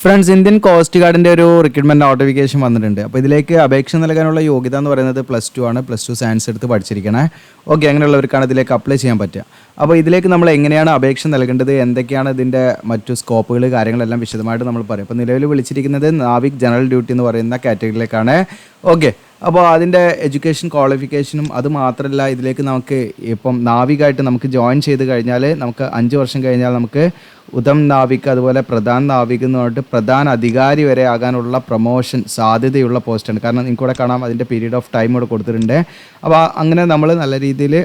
Friends, Indian coast ഗാർഡിൻ്റെ ഒരു recruitment notification വന്നിട്ടുണ്ട്. അപ്പോൾ ഇതിലേക്ക് അപേക്ഷ നൽകാനുള്ള യോഗ്യത എന്ന് പറയുന്നത് +2 ആണ്. +2 സയൻസ് എടുത്ത് പഠിച്ചിരിക്കണേ. ഓക്കെ, അങ്ങനെയുള്ളവർക്കാണ് ഇതിലേക്ക് അപ്ലൈ ചെയ്യാൻ പറ്റുക. അപ്പോൾ ഇതിലേക്ക് നമ്മൾ എങ്ങനെയാണ് അപേക്ഷ നൽകേണ്ടത്, എന്തൊക്കെയാണ് ഇതിൻ്റെ മറ്റു സ്കോപ്പുകൾ, കാര്യങ്ങളെല്ലാം വിശദമായിട്ട് നമ്മൾ പറയും. അപ്പോൾ നിലവിൽ വിളിച്ചിരിക്കുന്നത് നാവിക് ജനറൽ ഡ്യൂട്ടി എന്ന് പറയുന്ന കാറ്റഗറിയിലേക്കാണ്. ഓക്കെ, അപ്പോൾ അതിൻ്റെ എഡ്യൂക്കേഷൻ ക്വാളിഫിക്കേഷനും അത് മാത്രമല്ല, ഇതിലേക്ക് നമുക്ക് ഇപ്പം നാവികായിട്ട് നമുക്ക് ജോയിൻ ചെയ്ത് കഴിഞ്ഞാൽ നമുക്ക് 5 വർഷം കഴിഞ്ഞാൽ നമുക്ക് ഉദം നാവിക്, അതുപോലെ പ്രധാൻ നാവിക് എന്ന് പറഞ്ഞിട്ട് പ്രധാന അധികാരി വരെ ആകാനുള്ള പ്രൊമോഷൻ സാധ്യതയുള്ള പോസ്റ്റാണ്. കാരണം നിങ്ങൾക്കൂടെ കാണാം അതിൻ്റെ പീരീഡ് ഓഫ് ടൈം ഇവിടെ കൊടുത്തിട്ടുണ്ട്. അപ്പോൾ അങ്ങനെ നമ്മൾ നല്ല രീതിയിൽ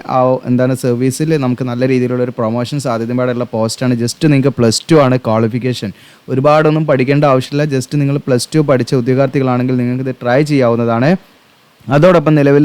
സർവീസിൽ നമുക്ക് നല്ല രീതിയിലുള്ള ഒരു പ്രൊമോഷൻ സാധ്യതയോടെയുള്ള പോസ്റ്റാണ്. ജസ്റ്റ് നിങ്ങൾക്ക് +2 ആണ് ക്വാളിഫിക്കേഷൻ. ഒരുപാടൊന്നും പഠിക്കേണ്ട ആവശ്യമില്ല. ജസ്റ്റ് നിങ്ങൾ +2 പഠിച്ച ഉദ്യോഗാർത്ഥികളാണെങ്കിൽ നിങ്ങൾക്ക് ഇത് ട്രൈ ചെയ്യാവുന്നതാണ്. അതോടൊപ്പം നിലവിൽ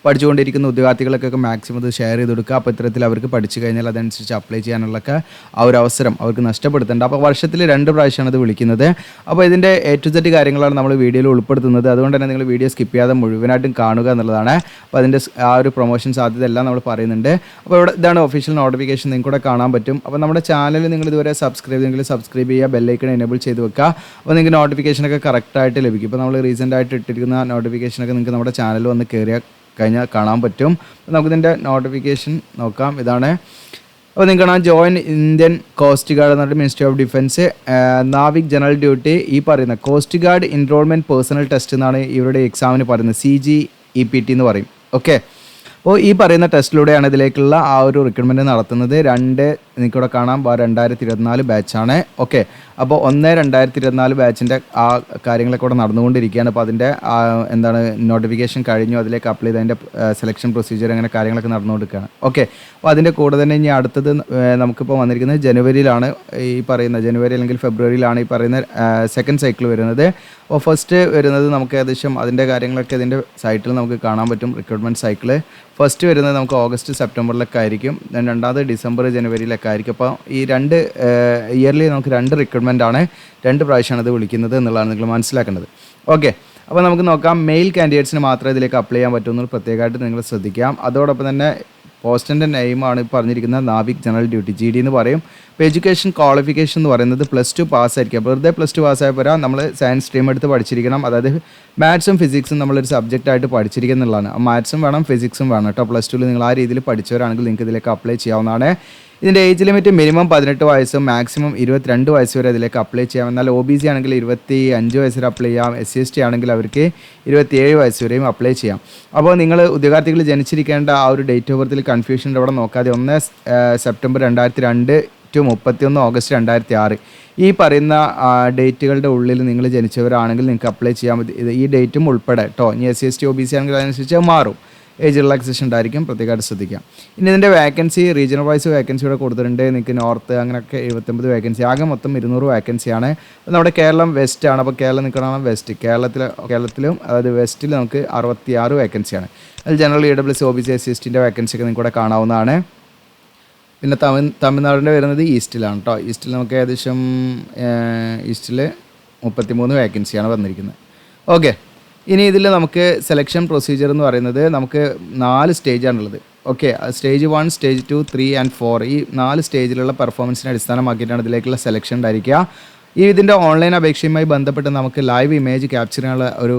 പഠിച്ചുകൊണ്ടിരിക്കുന്ന ഉദ്യോഗാർത്ഥികൾക്കൊക്കെ മാക്സിമം ഇത് ഷെയർ ചെയ്ത് കൊടുക്കുക. അപ്പോൾ ഇത്തരത്തിൽ അവർക്ക് പഠിച്ചു കഴിഞ്ഞാൽ അതനുസരിച്ച് അപ്ലൈ ചെയ്യാനുള്ളൊക്കെ ആ ഒരു അവസരം അവർക്ക് നഷ്ടപ്പെടുത്തേണ്ട. അപ്പോൾ വർഷത്തിൽ 2 പ്രാവശ്യമാണ് ഇത് വിളിക്കുന്നത്. അപ്പോൾ ഇതിൻ്റെ A to Z കാര്യങ്ങളാണ് നമ്മൾ വീഡിയോയിൽ ഉൾപ്പെടുത്തുന്നത്. അതുകൊണ്ട് തന്നെ നിങ്ങൾ വീഡിയോ സ്കിപ്പ് ചെയ്യാതെ മുഴുവനായിട്ടും കാണുക എന്നുള്ളതാണ്. അപ്പോൾ അതിൻ്റെ ആ ഒരു പ്രൊമോഷൻ സാധ്യത എല്ലാം നമ്മൾ പറയുന്നുണ്ട്. അപ്പോൾ ഇവിടെ ഇതാണ് ഒഫീഷ്യൽ നോട്ടിഫിക്കേഷൻ, നിങ്ങൾക്ക് കൂടെ കാണാൻ പറ്റും. അപ്പോൾ നമ്മുടെ ചാനൽ നിങ്ങൾ ഇതുവരെ സബ്സ്ക്രൈബ് ചെയ്യുക, ബെല്ലൈക്കൺ എനേബിൾ ചെയ്ത് വെക്കുക. അപ്പോൾ നിങ്ങൾക്ക് നോട്ടിഫിക്കേഷനൊക്കെ കറക്റ്റായിട്ട് ലഭിക്കും. ഇപ്പോൾ നമ്മൾ റീസെൻ്റായിട്ട് ഇട്ടിരിക്കുന്ന നോട്ടിഫിക്കേഷനൊക്കെ നിങ്ങൾക്ക് നമ്മുടെ ചാനൽ വന്ന് കയറിയാൽ കഴിഞ്ഞാൽ കാണാൻ പറ്റും. നമുക്കിതിൻ്റെ നോട്ടിഫിക്കേഷൻ നോക്കാം. ഇതാണ്. അപ്പോൾ നിങ്ങൾക്ക് കാണാം, ജോയിൻ ഇന്ത്യൻ കോസ്റ്റ് ഗാർഡ് എന്ന് പറഞ്ഞിട്ട് ministry of defence NavIC general duty. ഈ പറയുന്ന coast guard enrolment personal test എന്നാണ് ഇവരുടെ എക്സാമിന് പറയുന്നത്. CGEPT എന്ന് പറയും. ഓക്കെ, അപ്പോൾ ഈ പറയുന്ന ടെസ്റ്റിലൂടെയാണ് ഇതിലേക്കുള്ള ആ ഒരു റിക്രൂട്ട്മെൻറ്റ് നടത്തുന്നത്. നിങ്ങൾക്കിവിടെ കാണാം 2024 ബാച്ചാണ്. ഓക്കെ, അപ്പോൾ 1/2024 ബാച്ചിൻ്റെ ആ കാര്യങ്ങളൊക്കെ ഇവിടെ നടന്നുകൊണ്ടിരിക്കുകയാണ്. അപ്പോൾ അതിൻ്റെ നോട്ടിഫിക്കേഷൻ കഴിഞ്ഞു, അതിലേക്ക് അപ്ലൈ ചെയ്ത് അതിൻ്റെ സെലക്ഷൻ പ്രൊസീജിയർ അങ്ങനെ കാര്യങ്ങളൊക്കെ നടന്നുകൊണ്ടിരിക്കുകയാണ്. ഓക്കെ, അപ്പോൾ അതിൻ്റെ കൂടെ തന്നെ ഇനി അടുത്തത് നമുക്കിപ്പോൾ വന്നിരിക്കുന്നത് ജനുവരിയിലാണ്. ഈ പറയുന്ന ജനുവരി അല്ലെങ്കിൽ ഫെബ്രുവരിയിലാണ് ഈ പറയുന്ന സെക്കൻഡ് സൈക്കിൾ വരുന്നത്. അപ്പോൾ ഫസ്റ്റ് വരുന്നത് നമുക്ക് ഏകദേശം അതിൻ്റെ കാര്യങ്ങളൊക്കെ ഇതിൻ്റെ സൈറ്റിൽ നമുക്ക് കാണാൻ പറ്റും. റിക്രൂട്ട്മെൻറ്റ് സൈക്കിൾ ഫസ്റ്റ് വരുന്നത് നമുക്ക് ഓഗസ്റ്റ് സെപ്റ്റംബറിലൊക്കെ ആയിരിക്കും. രണ്ടാമത് ഡിസംബർ ജനുവരിയിലൊക്കെ ആയിരിക്കും. അപ്പോൾ ഈ 2 ഇയർലി നമുക്ക് 2 റിക്രൂട്ട്മെൻ്റ് ആണ്, 2 പ്രാവശ്യമാണ് ഇത് വിളിക്കുന്നത് എന്നുള്ളതാണ് നിങ്ങൾ മനസ്സിലാക്കേണ്ടത്. ഓക്കെ, അപ്പോൾ നമുക്ക് നോക്കാം. മെയിൽ കാൻഡിഡേറ്റ്സിന് മാത്രമേ ഇതിലേക്ക് അപ്ലൈ ചെയ്യാൻ പറ്റുമെന്ന് പ്രത്യേകമായിട്ട് നിങ്ങൾ ശ്രദ്ധിക്കാം. അതോടൊപ്പം തന്നെ പോസ്റ്റിൻ്റെ നെയിമാണ് പറഞ്ഞിരിക്കുന്നത് നാവിക് ജനറൽ ഡ്യൂട്ടി, GD എന്ന് പറയും. ഇപ്പോൾ എഡ്യൂക്കേഷൻ ക്വാളിഫിക്കേഷൻ എന്ന് പറയുന്നത് +2 പാസ്സായിരിക്കും. വെറുതെ +2 പാസ്സായ പോരാ, നമ്മൾ സയൻസ് സ്ട്രീം എടുത്ത് പഠിച്ചിരിക്കണം. അതായത് മാത്സും ഫിസിക്സും നമ്മളൊരു സബ്ജക്റ്റായിട്ട് പഠിച്ചിരിക്കുക എന്നുള്ളതാണ്. മാത്സും വേണം, ഫിസിക്സും വേണം കേട്ടോ. +2 നിങ്ങൾ ആ രീതിയിൽ പഠിച്ചവരാണെങ്കിൽ നിങ്ങൾക്ക് ഇതിലേക്ക് അപ്ലൈ ചെയ്യാവുന്നതാണ്. ഇതിൻ്റെ ഏജ് ലിമിറ്റ് മിനിമം 18 വയസ്സും മാക്സിമം 22 വയസ്സ് വരെ ഇതിലേക്ക് അപ്ലൈ ചെയ്യാം. എന്നാൽ OBC ആണെങ്കിൽ 25 വയസ്സ് വരെ അപ്ലൈ ചെയ്യാം. SC/ST ആണെങ്കിൽ അവർക്ക് 27 വയസ്സ് വരെയും അപ്ലൈ ചെയ്യാം. അപ്പോൾ നിങ്ങൾ ഉദ്യോഗാർത്ഥികൾ ജനിച്ചിരിക്കേണ്ട ആ ഒരു ഡേറ്റ് ഓഫ് ബർത്തിൽ കൺഫ്യൂഷൻ ഇവിടെ നോക്കാതെ 1 സെപ്റ്റംബർ 2002 to 31 ഓഗസ്റ്റ് 2006 ഈ പറയുന്ന ഡേറ്റുകളുടെ ഉള്ളിൽ നിങ്ങൾ ജനിച്ചവരാണെങ്കിൽ നിങ്ങൾക്ക് അപ്ലൈ ചെയ്യാൻ പറ്റും. ഈ ഡേറ്റും ഉൾപ്പെടെ കേട്ടോ. ഇനി SC/ST OBC ആണെങ്കിൽ അതനുസരിച്ച് മാറും. ഏജ് റിലാക്സേഷൻ ഉണ്ടായിരിക്കും, പ്രത്യേകമായിട്ട് ശ്രദ്ധിക്കാം. ഇനി ഇതിൻ്റെ വേക്കൻസി റീജിയണൽ വൈസ് വേക്കൻസി ഇവിടെ കൊടുത്തിട്ടുണ്ട്. നിങ്ങൾക്ക് നോർത്ത് അങ്ങനെയൊക്കെ 79 വേക്കൻസി, ആകെ മൊത്തം 200 വേക്കൻസിയാണ്. നമ്മുടെ കേരളം വെസ്റ്റ് ആണ്. അപ്പോൾ കേരളം നിൽക്കണം വെസ്റ്റ്. കേരളത്തിലും അതായത് വെസ്റ്റിൽ നമുക്ക് 66 വേക്കൻസിയാണ്. അതിൽ ജനറൽ EWS OBC SC/STൻ്റെ വേക്കൻസിയൊക്കെ നിങ്ങൾക്ക് ഇവിടെ കാണാവുന്നതാണ്. പിന്നെ തമിഴ്നാടിൻ്റെ വരുന്നത് ഈസ്റ്റിലാണ് കേട്ടോ. ഈസ്റ്റിൽ നമുക്ക് ഏകദേശം ഈസ്റ്റിൽ 33 വേക്കൻസിയാണ് വന്നിരിക്കുന്നത്. ഓക്കെ, ഇനി ഇതിൽ നമുക്ക് സെലക്ഷൻ പ്രൊസീജിയർ എന്ന് പറയുന്നത് നമുക്ക് 4 സ്റ്റേജാണുള്ളത്. ഓക്കെ, സ്റ്റേജ് 1, സ്റ്റേജ് 2, 3 and 4 ഈ 4 സ്റ്റേജിലുള്ള പെർഫോമൻസിനെ അടിസ്ഥാനമാക്കിയിട്ടാണ് ഇതിലേക്കുള്ള സെലക്ഷൻ ഉണ്ടായിരിക്കുക. ഇതിൻ്റെ ഓൺലൈൻ അപേക്ഷയുമായി ബന്ധപ്പെട്ട് നമുക്ക് ലൈവ് ഇമേജ് ക്യാപ്ചർ ചെയ്യാനുള്ള ഒരു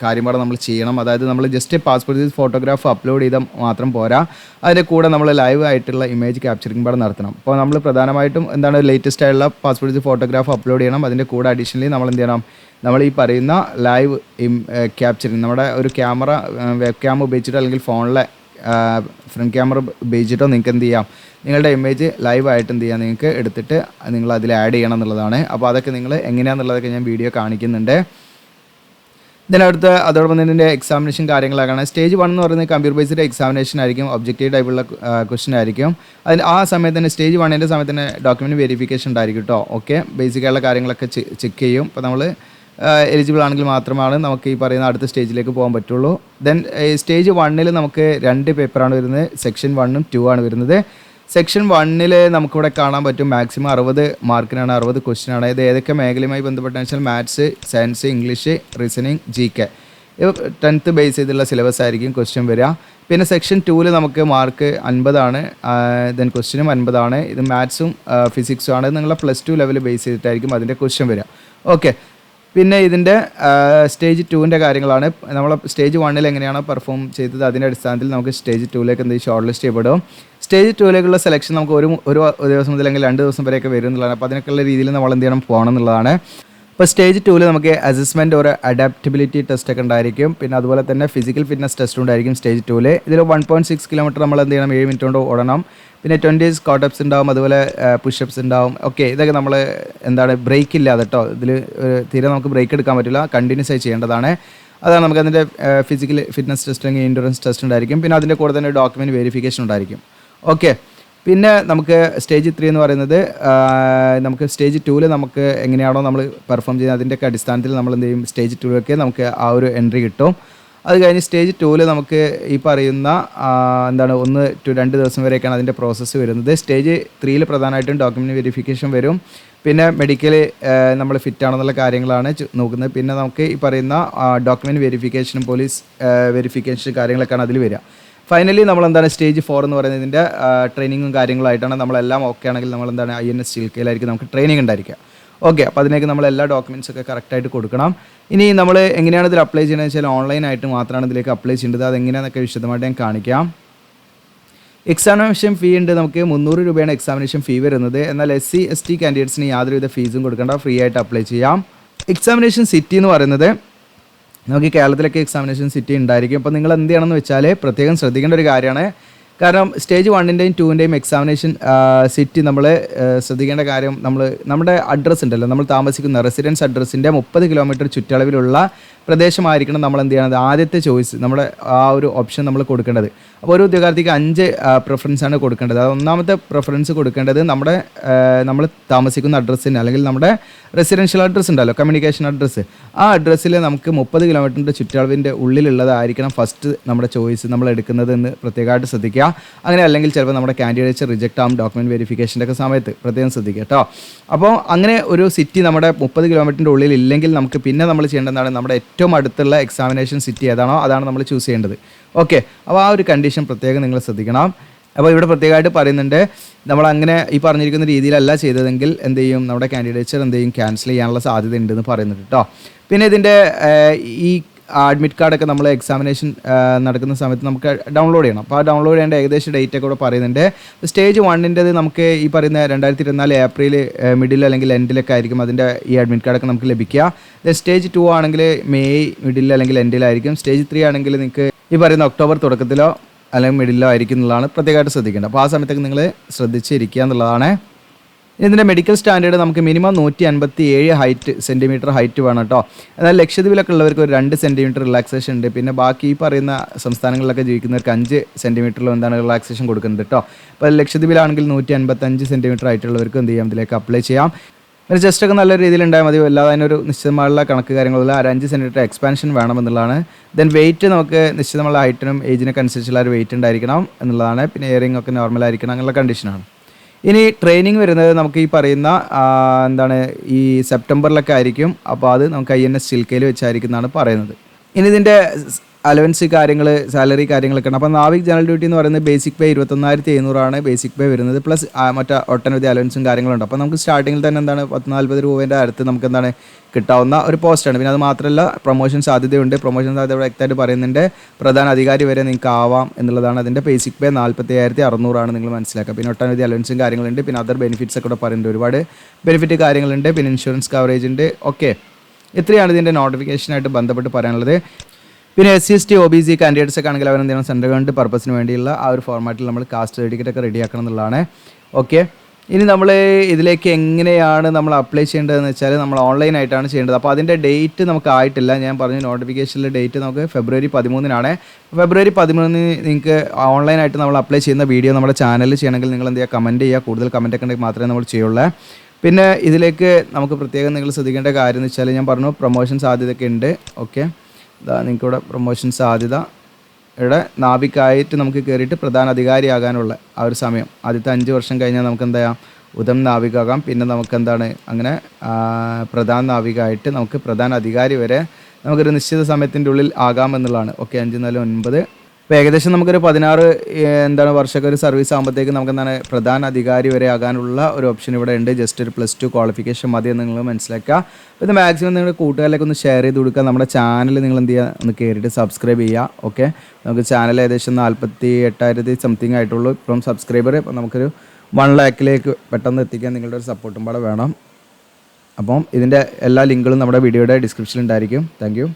കാര്യമാണ് നമ്മൾ ചെയ്യണം. അതായത് നമ്മൾ just passport size photograph upload ചെയ്താൽ മാത്രം പോരാ, അതിൻ്റെ കൂടെ നമ്മൾ ലൈവ് ആയിട്ടുള്ള ഇമേജ് ക്യാപ്ചറിംഗ് പാടെ നടത്തണം. അപ്പോൾ നമ്മൾ പ്രധാനമായിട്ടും ലേറ്റസ്റ്റ് ആയിട്ടുള്ള പാസ്പോർട്ട് സൈസ് ഫോട്ടോഗ്രാഫ് അപ്ലോഡ് ചെയ്യണം. അതിൻ്റെ കൂടെ അഡീഷണലി നമ്മൾ എന്ത് ചെയ്യണം, നമ്മൾ ഈ പറയുന്ന ലൈവ് ക്യാപ്ചറിങ് നമ്മുടെ ഒരു ക്യാമറ വെബ് ക്യാം ഉപയോഗിച്ചിട്ടോ അല്ലെങ്കിൽ ഫോണിലെ ഫ്രണ്ട് ക്യാമറ ഉപയോഗിച്ചിട്ടോ നിങ്ങൾക്ക് എന്ത് ചെയ്യാം, നിങ്ങളുടെ ഇമേജ് ലൈവായിട്ട് എന്ത് ചെയ്യാം, നിങ്ങൾക്ക് എടുത്തിട്ട് നിങ്ങൾ അതിൽ ആഡ് ചെയ്യണം എന്നുള്ളതാണ്. അപ്പോൾ അതൊക്കെ നിങ്ങൾ എങ്ങനെയാണെന്നുള്ളതൊക്കെ ഞാൻ വീഡിയോ കാണിക്കുന്നുണ്ട്. ഇതിനടുത്ത് അതോടൊപ്പം തന്നെ ഇതിൻ്റെ എക്സാമിനേഷൻ കാര്യങ്ങളാണ്. സ്റ്റേജ് 1 എന്ന് പറയുന്നത് കമ്പ്യൂട്ടർ ബേസ്ഡ് എക്സാമിനേഷൻ ആയിരിക്കും, ഒബ്ജക്റ്റീവ് ടൈപ്പുള്ള ക്വസ്റ്റൻ ആയിരിക്കും. ആ സമയത്ത് തന്നെ സ്റ്റേജ് 1ൻ്റെ സമയത്ത് തന്നെ ഡോക്യുമെൻറ്റ് വെരിഫിക്കേഷൻ ഉണ്ടായിരിക്കും കേട്ടോ. ഓക്കെ, ബേസിക്കായുള്ള കാര്യങ്ങളൊക്കെ ചെക്ക് ചെയ്യും. അപ്പോൾ നമ്മൾ എലിജിബിൾ ആണെങ്കിൽ മാത്രമാണ് നമുക്ക് ഈ പറയുന്ന അടുത്ത സ്റ്റേജിലേക്ക് പോകാൻ പറ്റുള്ളൂ. ദെൻ സ്റ്റേജ് 1ൽ നമുക്ക് 2 പേപ്പറാണ് വരുന്നത്. സെക്ഷൻ 1ഉം 2 ആണ് വരുന്നത്. സെക്ഷൻ 1ൽ നമുക്കിവിടെ കാണാൻ പറ്റും മാക്സിമം 60 മാർക്കിനാണ്, 60 ക്വസ്റ്റ്യനാണ്. ഇത് ഏതൊക്കെ മേഖലയുമായി ബന്ധപ്പെട്ടാണെന്ന് വെച്ചാൽ maths, science, English, reasoning, GK 10th base ചെയ്തുള്ള സിലബസ് ആയിരിക്കും ക്വസ്റ്റ്യൻ വരിക. പിന്നെ സെക്ഷൻ 2-ൽ നമുക്ക് മാർക്ക് 50 ദെൻ ക്വസ്റ്റ്യനും 50. ഇത് മാത്സും ഫിസിക്സും ആണ്. നിങ്ങളെ +2 ലെവൽ ബേസ് ചെയ്തിട്ടായിരിക്കും അതിൻ്റെ ക്വസ്റ്റ്യൻ വരിക. ഓക്കെ, പിന്നെ ഇതിൻ്റെ സ്റ്റേജ് 2-ൻ്റെ കാര്യങ്ങളാണ്. നമ്മൾ സ്റ്റേജ് 1-ൽ എങ്ങനെയാണോ പെർഫോം ചെയ്തത് അതിൻ്റെ അടിസ്ഥാനത്തിൽ നമുക്ക് സ്റ്റേജ് 2-ലേക്ക് എന്തെങ്കിലും ഷോർട്ട് ലിസ്റ്റ് ചെയ്യപ്പെടും. സ്റ്റേജ് 2-ലേക്കുള്ള സെലക്ഷൻ നമുക്ക് ഒരു ദിവസം മുതൽ അല്ലെങ്കിൽ 2 ദിവസം വരെയൊക്കെ വരും എന്നുള്ളതാണ്. അപ്പോൾ അതിനൊക്കെയുള്ള രീതിയിൽ നമ്മൾ എന്ത് ചെയ്യണം, പോകണം എന്നുള്ളതാണ്. ഇപ്പോൾ സ്റ്റേജ് 2-ൽ നമുക്ക് അസസ്മെൻറ്റ് ഒരു അഡാപ്റ്റബിലിറ്റി ടെസ്റ്റ് ഒക്കെ ഉണ്ടായിരിക്കും. പിന്നെ അതുപോലെ തന്നെ ഫിസിക്കൽ ഫിറ്റ്നസ് ടെസ്റ്റ് ഉണ്ടായിരിക്കും സ്റ്റേജ് 2-ൽ. ഇതിൽ 1.6 കിലോമീറ്റർ നമ്മൾ എന്ത് ചെയ്യണം, 7 മിനിറ്റ് കൊണ്ട് ഓടണം. പിന്നെ 20 സ്ക്വാട്ടപ്സ് ഉണ്ടാവും, അതുപോലെ പുഷപ്സ് ഉണ്ടാവും. ഓക്കെ, ഇതൊക്കെ നമ്മൾ ബ്രേക്ക് ഇല്ലാതെ കേട്ടോ, ഇതിൽ തീരെ നമുക്ക് ബ്രേക്ക് എടുക്കാൻ പറ്റില്ല, കണ്ടിന്യൂസ് ആയി ചെയ്യേണ്ടതാണ്. അതാണ് നമുക്ക് അതിൻ്റെ ഫിസിക്കൽ ഫിറ്റ്നസ് ടെസ്റ്റ് അല്ലെങ്കിൽ എൻഡ്യൂറൻസ് ടെസ്റ്റ് ഉണ്ടായിരിക്കും. പിന്നെ അതിൻ്റെ കൂടെ തന്നെ ഡോക്യുമെൻറ്റ് വെരിഫിക്കേഷൻ ഉണ്ടായിരിക്കും. ഓക്കെ, പിന്നെ നമുക്ക് സ്റ്റേജ് 3 എന്ന് പറയുന്നത് നമുക്ക് സ്റ്റേജ് 2-ൽ നമുക്ക് എങ്ങനെയാണോ നമ്മൾ പെർഫോം ചെയ്യുന്നത് അതിൻ്റെയൊക്കെ അടിസ്ഥാനത്തിൽ നമ്മൾ എന്ത് ചെയ്യും, സ്റ്റേജ് 2-ലേക്ക് നമുക്ക് ആ ഒരു എൻട്രി കിട്ടും. അത് കഴിഞ്ഞ് സ്റ്റേജ് 2-ൽ നമുക്ക് ഈ പറയുന്ന 1 to 2 ദിവസം വരെയൊക്കെയാണ് അതിൻ്റെ പ്രോസസ്സ് വരുന്നത്. സ്റ്റേജ് 3-ൽ പ്രധാനമായിട്ടും ഡോക്യുമെൻറ്റ് വെരിഫിക്കേഷൻ വരും. പിന്നെ മെഡിക്കൽ നമ്മൾ ഫിറ്റ് ആണെന്നുള്ള കാര്യങ്ങളാണ് നോക്കുന്നത്. പിന്നെ നമുക്ക് ഈ പറയുന്ന ഡോക്യുമെൻറ്റ് വെരിഫിക്കേഷനും പോലീസ് വെരിഫിക്കേഷൻ കാര്യങ്ങളൊക്കെയാണ് അതിൽ വരിക. ഫൈനലി നമ്മൾ സ്റ്റേജ് 4 എന്ന് പറയുന്നത് ഇതിൻ്റെ ട്രെയിനിങ്ങും കാര്യങ്ങളായിട്ടാണ്. നമ്മളെല്ലാം ഓക്കെ ആണെങ്കിൽ നമ്മൾ INS ചിൽക്കയിലായിരിക്കും നമുക്ക് ട്രെയിനിങ് ഉണ്ടായിരിക്കുക. ഓക്കെ, അപ്പോൾ അതിനേക്ക് നമ്മൾ എല്ലാ ഡോക്യുമെൻറ്റ്സ് ഒക്കെ കറക്റ്റായിട്ട് കൊടുക്കണം. ഇനി നമ്മൾ എങ്ങനെയാണ് ഇതിൽ അപ്ലൈ ചെയ്യുന്നത് വെച്ചാൽ ഓൺലൈനായിട്ട് മാത്രമാണ് ഇതിലേക്ക് അപ്ലൈ ചെയ്യേണ്ടത്. അതെങ്ങനെയാണെന്നൊക്കെ വിശദമായിട്ട് ഞാൻ കാണിക്കാം. എക്സാമിനേഷൻ ഫീ ഉണ്ട്, നമുക്ക് 300 രൂപയാണ് എക്സാമിനേഷൻ ഫീ വരുന്നത്. എന്നാൽ SC ST കാൻഡിഡേറ്റ്സിന് യാതൊരുവിധ ഫീസും കൊടുക്കേണ്ട, ഫ്രീ ആയിട്ട് അപ്ലൈ ചെയ്യാം. എക്സാമിനേഷൻ സിറ്റി എന്ന് പറയുന്നത് നമുക്ക് കേരളത്തിലൊക്കെ എക്സാമിനേഷൻ സിറ്റി ഉണ്ടായിരിക്കും. അപ്പോൾ നിങ്ങൾ എന്ത് ചെയ്യണമെന്ന് വെച്ചാൽ പ്രത്യേകം ശ്രദ്ധിക്കേണ്ട ഒരു കാര്യമാണ്. കാരണം സ്റ്റേജ് 1-ൻ്റെയും 2-ൻ്റെയും എക്സാമിനേഷൻ സിറ്റി നമ്മൾ ശ്രദ്ധിക്കേണ്ട കാര്യം, നമ്മുടെ അഡ്രസ്സ് ഉണ്ടല്ലോ, നമ്മൾ താമസിക്കുന്ന റെസിഡൻസ് അഡ്രസ്സിൻ്റെ 30 കിലോമീറ്റർ ചുറ്റളവിലുള്ള പ്രദേശമായിരിക്കണം നമ്മൾ എന്ത് ചെയ്യണത്, ആദ്യത്തെ ചോയ്സ് നമ്മുടെ ആ ഒരു ഓപ്ഷൻ നമ്മൾ കൊടുക്കേണ്ടത്. അപ്പോൾ ഒരു ഉദ്യോഗാർത്ഥിക്ക് 5 പ്രിഫറൻസാണ് കൊടുക്കേണ്ടത്. അത് ഒന്നാമത്തെ പ്രിഫറൻസ് കൊടുക്കേണ്ടത് നമ്മൾ താമസിക്കുന്ന അഡ്രസ്സിന് അല്ലെങ്കിൽ നമ്മുടെ റെസിഡൻഷ്യൽ അഡ്രസ്സ് ഉണ്ടല്ലോ, കമ്മ്യൂണിക്കേഷൻ അഡ്രസ്സ്, ആ അഡ്രസ്സിൽ നമുക്ക് 30 കിലോമീറ്ററിൻ്റെ ചുറ്റളവിൻ്റെ ഉള്ളിലുള്ളതായിരിക്കണം ഫസ്റ്റ് നമ്മുടെ ചോയ്സ് നമ്മൾ എടുക്കുന്നത് എന്ന് പ്രത്യേകമായിട്ട് ശ്രദ്ധിക്കുക. അങ്ങനെ അല്ലെങ്കിൽ ചിലപ്പോൾ നമ്മുടെ കാൻഡിഡേറ്റ്സ് റിജക്റ്റ് ആവും ഡോക്യുമെൻറ്റ് വെരിഫിക്കേഷൻ്റെ ഒക്കെ സമയത്ത്, പ്രത്യേകം ശ്രദ്ധിക്കുക കേട്ടോ. അപ്പോൾ അങ്ങനെ ഒരു സിറ്റി നമ്മുടെ 30 കിലോമീറ്ററിൻ്റെ ഉള്ളിൽ ഇല്ലെങ്കിൽ നമുക്ക് പിന്നെ നമ്മൾ ചെയ്യേണ്ടതാണ് നമ്മുടെ ഏറ്റവും അടുത്തുള്ള എക്സാമിനേഷൻ സിറ്റി ഏതാണോ അതാണ് നമ്മൾ ചൂസ് ചെയ്യേണ്ടത്. ഓക്കെ, അപ്പോൾ ആ ഒരു കണ്ടീഷൻ പ്രത്യേകം നിങ്ങൾ ശ്രദ്ധിക്കണം. അപ്പോൾ ഇവിടെ പ്രത്യേകമായിട്ട് പറയുന്നുണ്ട്, നമ്മൾ അങ്ങനെ ഈ പറഞ്ഞിരിക്കുന്ന രീതിയിലല്ല ചെയ്തതെങ്കിൽ എന്ത് ചെയ്യും, നമ്മുടെ കാൻഡിഡേറ്റ്സ് എന്ത് ചെയ്യും, ക്യാൻസൽ ചെയ്യാനുള്ള സാധ്യത ഉണ്ടെന്ന് പറയുന്നുണ്ട് കേട്ടോ. പിന്നെ ഇതിൻ്റെ ഈ അഡ്മിറ്റ് കാർഡൊക്കെ നമ്മൾ എക്സാമിനേഷൻ നടക്കുന്ന സമയത്ത് നമുക്ക് ഡൗൺലോഡ് ചെയ്യണം. അപ്പോൾ ആ ഡൗൺലോഡ് ചെയ്യേണ്ട ഏകദേശം ഡേറ്റ് ഒക്കെ ഇവിടെ പറയുന്നുണ്ട്. സ്റ്റേജ് 1-ൻ്റെത് നമുക്ക് ഈ പറയുന്ന 2024 ഏപ്രിൽ മിഡിൽ അല്ലെങ്കിൽ എൻഡിലൊക്കെ ആയിരിക്കും അതിൻ്റെ ഈ അഡ്മിറ്റ് കാർഡൊക്കെ നമുക്ക് ലഭിക്കുക. സ്റ്റേജ് 2 ആണെങ്കിൽ മെയ് മിഡിൽ അല്ലെങ്കിൽ എൻഡിലായിരിക്കും. സ്റ്റേജ് 3 ആണെങ്കിൽ നിങ്ങൾക്ക് ഈ പറയുന്ന ഒക്ടോബർ തുടക്കത്തിലോ അല്ലെങ്കിൽ മിഡിലോ ആയിരിക്കും എന്നുള്ളതാണ് പ്രത്യേകമായിട്ട് ശ്രദ്ധിക്കേണ്ടത്. അപ്പോൾ ആ സമയത്തൊക്കെ നിങ്ങൾ ശ്രദ്ധിച്ചിരിക്കുക എന്നുള്ളതാണ്. ഇതിൻ്റെ മെഡിക്കൽ സ്റ്റാൻഡേർഡ് നമുക്ക് മിനിമം 157 സെൻറ്റിമീറ്റർ ഹൈറ്റ് വേണം കേട്ടോ. എന്നാൽ ലക്ഷദ്വീപിലൊക്കെ ഉള്ളവർക്ക് ഒരു 2 സെൻറ്റിമീറ്റർ റിലാക്സേഷൻ ഉണ്ട്. പിന്നെ ബാക്കി ഈ പറയുന്ന സംസ്ഥാനങ്ങളിലൊക്കെ ജീവിക്കുന്നവർക്ക് 5 സെൻറ്റിമീറ്ററിലും റിലാക്സേഷൻ കൊടുക്കുന്നത് കേട്ടോ. അപ്പോൾ ലക്ഷദ്വീപിലാണെങ്കിൽ 155 സെൻറ്റിമീറ്റർ ആയിട്ടുള്ളവർക്ക് എന്ത് ചെയ്യാം, ഇതിലേക്ക് അപ്ലൈ ചെയ്യാം. ഒരു ജസ്റ്റൊക്കെ നല്ല രീതിയിൽ ഉണ്ടായാൽ മതി, അല്ലാതെ അതിനൊരു നിശ്ചിതമായുള്ള കണക്ക് കാര്യങ്ങളില്ല. 5 സെൻറ്റിമീറ്റർ എക്സ്പാൻഷൻ വേണമെന്നുള്ളതാണ്. ദെൻ വെയിറ്റ് നമുക്ക് നിശ്ചിതമുള്ള ഹൈറ്റിനും ഏജിനൊക്കെ അനുസരിച്ചുള്ള ഒരു വെയിറ്റ് ഉണ്ടായിരിക്കണം എന്നുള്ളതാണ്. പിന്നെ ഇയറിംഗ് ഒക്കെ നോർമൽ ആയിരിക്കണം എന്നുള്ള കണ്ടീഷനാണ്. ഇനി ട്രെയിനിങ് വരുന്നത് നമുക്ക് ഈ പറയുന്ന ഈ സെപ്റ്റംബറിലൊക്കെ ആയിരിക്കും. അപ്പോൾ അത് നമുക്ക് INS ചിൽക്കയിൽ വെച്ചായിരിക്കും എന്നാണ് പറയുന്നത്. ഇനി ഇതിൻ്റെ അലവൻസ് കാര്യങ്ങൾ, സാലറി കാര്യങ്ങളൊക്കെ ഉണ്ട്. അപ്പോൾ നാവിക് ജനറൽ ഡ്യൂട്ടി എന്ന് പറയുന്നത് ബേസിക് പേ 21,700 ബേസിക് പേ വരുന്നത്. പ്ലസ് ഒട്ടനവധി അലവൻസും കാര്യങ്ങളുണ്ട്. അപ്പോൾ നമുക്ക് സ്റ്റാർട്ടിങ്ങിൽ തന്നെ 40 രൂപേൻ്റെ അടുത്ത് നമുക്ക് കിട്ടാവുന്ന ഒരു പോസ്റ്റാണ്. പിന്നെ അത് മാത്രമല്ല പ്രൊമോഷൻ സാധ്യതയുണ്ട്. പ്രൊമോഷൻ സാധ്യത വ്യക്തമായിട്ട് പറയുന്നുണ്ട്. പ്രധാന അധികാരി വരെ നിങ്ങൾക്ക് ആവാം എന്നുള്ളതാണ്. അതിൻ്റെ ബേസിക് പേ 47,600 നിങ്ങൾ മനസ്സിലാക്കുക. പിന്നെ ഒട്ടനവധി അലവൻസും കാര്യങ്ങളുണ്ട്. പിന്നെ അതർ ബെനിഫിറ്റ്സ് ഒക്കെ ഇവിടെ പറയുന്നുണ്ട്. ഒരുപാട് ബെനിഫിറ്റ് കാര്യങ്ങളുണ്ട്. പിന്നെ ഇൻഷുറൻസ് കവറേജ് ഉണ്ട്. ഓക്കെ, ഇത്രയാണ് ഇതിൻ്റെ നോട്ടിഫിക്കേഷനായിട്ട് ബന്ധപ്പെട്ട് പറയാനുള്ളത്. പിന്നെ SC ST OBC കാൻഡിഡേറ്റ്സ് ഒക്കെ ആണെങ്കിൽ അവരെന്തെങ്കിലും സെൻട്രൽ ഗവൺമെൻറ് പർപ്പസിന് വേണ്ടിയുള്ള ആ ഒരു ഫോർമാറ്റിൽ നമ്മൾ കാസ്റ്റ് സർട്ടിഫിക്കറ്റ് ഒക്കെ റെഡിയാക്കണം എന്നുള്ളതാണ്. ഓക്കെ, ഇനി നമ്മൾ ഇതിലേക്ക് എങ്ങനെയാണ് നമ്മൾ അപ്ലൈ ചെയ്യേണ്ടതെന്ന് വെച്ചാൽ നമ്മൾ ഓൺലൈനായിട്ടാണ് ചെയ്യേണ്ടത്. അപ്പോൾ അതിൻ്റെ ഡേറ്റ് നമുക്ക് ആയിട്ടില്ല. ഞാൻ പറഞ്ഞു നോട്ടിഫിക്കേഷനിലെ ഡേറ്റ് നമുക്ക് ഫെബ്രുവരി 13 ഫെബ്രുവരി 13 നിങ്ങൾക്ക് ഓൺലൈനായിട്ട് നമ്മൾ അപ്ലൈ ചെയ്യുന്ന വീഡിയോ നമ്മുടെ ചാനലിൽ ചെയ്യണമെങ്കിൽ നിങ്ങൾ എന്ത് ചെയ്യുക, കമൻറ്റ് ചെയ്യുക. കൂടുതൽ കമൻറ്റ് ഒക്കെ ഉണ്ടെങ്കിൽ മാത്രമേ നമ്മൾ ചെയ്യുള്ളൂ. പിന്നെ ഇതിലേക്ക് നമുക്ക് പ്രത്യേകം നിങ്ങൾ ശ്രദ്ധിക്കേണ്ട കാര്യം എന്ന് വെച്ചാൽ ഞാൻ പറഞ്ഞു പ്രൊമോഷൻ സാധ്യതയൊക്കെ ഉണ്ട്. ഓക്കെ, നിങ്ങൾക്കിവിടെ പ്രൊമോഷൻ സാധ്യത ഇവിടെ നാവിക്കായിട്ട് നമുക്ക് കയറിയിട്ട് പ്രധാന അധികാരിയാകാനുള്ള ആ ഒരു സമയം ആദ്യത്തെ 5 വർഷം കഴിഞ്ഞാൽ നമുക്ക് എന്താ ഉദം നാവികാകാം. പിന്നെ നമുക്ക് അങ്ങനെ പ്രധാന നാവികമായിട്ട് നമുക്ക് പ്രധാന അധികാരി വരെ നമുക്കൊരു നിശ്ചിത സമയത്തിൻ്റെ ഉള്ളിൽ ആകാമെന്നുള്ളതാണ്. ഓക്കെ, 5, 4, 9. അപ്പോൾ ഏകദേശം നമുക്കൊരു 16 വർഷമൊക്കെ ഒരു സർവീസ് ആകുമ്പോഴത്തേക്ക് നമുക്ക് എന്താണ് പ്രധാന അധികാരി വരെ ആകാനുള്ള ഒരു ഓപ്ഷൻ ഇവിടെ ഉണ്ട്. ജസ്റ്റ് ഒരു +2 ക്വാളിഫിക്കേഷൻ മതി എന്ന് നിങ്ങൾ മനസ്സിലാക്കുക. അപ്പോൾ ഇത് മാക്സിമം നിങ്ങളുടെ കൂട്ടുകാരിലേക്ക് ഒന്ന് ഷെയർ ചെയ്ത് കൊടുക്കുക. നമ്മുടെ ചാനൽ നിങ്ങൾ എന്ത് ചെയ്യുക, ഒന്ന് കയറിയിട്ട് സബ്സ്ക്രൈബ് ചെയ്യുക. ഓക്കെ, നമുക്ക് ചാനൽ ഏകദേശം 48,000 സംതിങ് ആയിട്ടുള്ളൂ ഇപ്പം സബ്സ്ക്രൈബർ. അപ്പോൾ നമുക്കൊരു 1 lakhിലേക്ക് പെട്ടെന്ന് എത്തിക്കാൻ നിങ്ങളുടെ ഒരു സപ്പോർട്ടും കൂടെ വേണം. അപ്പം ഇതിൻ്റെ എല്ലാ ലിങ്കുകളും നമ്മുടെ വീഡിയോയുടെ ഡിസ്ക്രിപ്ഷനിൽ ഉണ്ടായിരിക്കും. Thank you.